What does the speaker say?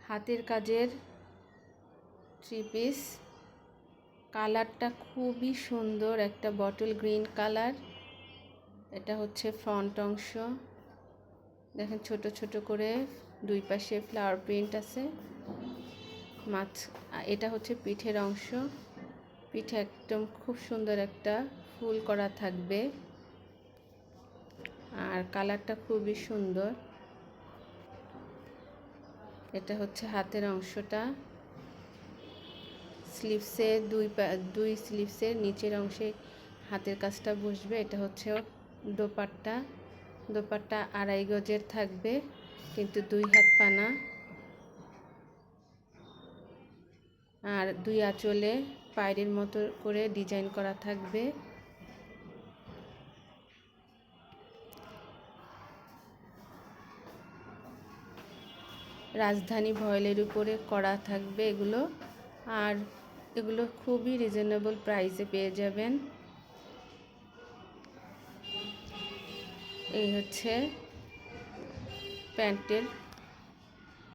হাতের কাজের three piece. কালারটা খুবই সুন্দর, একটা বটল গ্রিন কালার। এটা হচ্ছে ফ্রন্ট অংশ, দেখেন ছোট ছোট করে দুই পাশে ফ্লাওয়ার প্রিন্ট আছে। এটা হচ্ছে পিঠের অংশ। পিঠে একদম খুব সুন্দর একটা ফুল করা থাকবে, আর কালারটা খুবই সুন্দর। এটা হচ্ছে হাতের অংশটা। স্লিভসে দুই স্লিভসের নিচের অংশে হাতের কাজটা বসবে। এটা হচ্ছে দোপাট্টা। দোপাট্টা 2.5 গজের থাকবে, কিন্তু 2 হাত পানা, আর 2 আঁচলে পায়রের মতো করে ডিজাইন করা থাকবে। রাজধানী ভয়েলের উপরে করা থাকবে এগুলো, আর এগুলো খুবই রিজনেবল প্রাইসে পেয়ে যাবেন। এই হচ্ছে প্যান্টের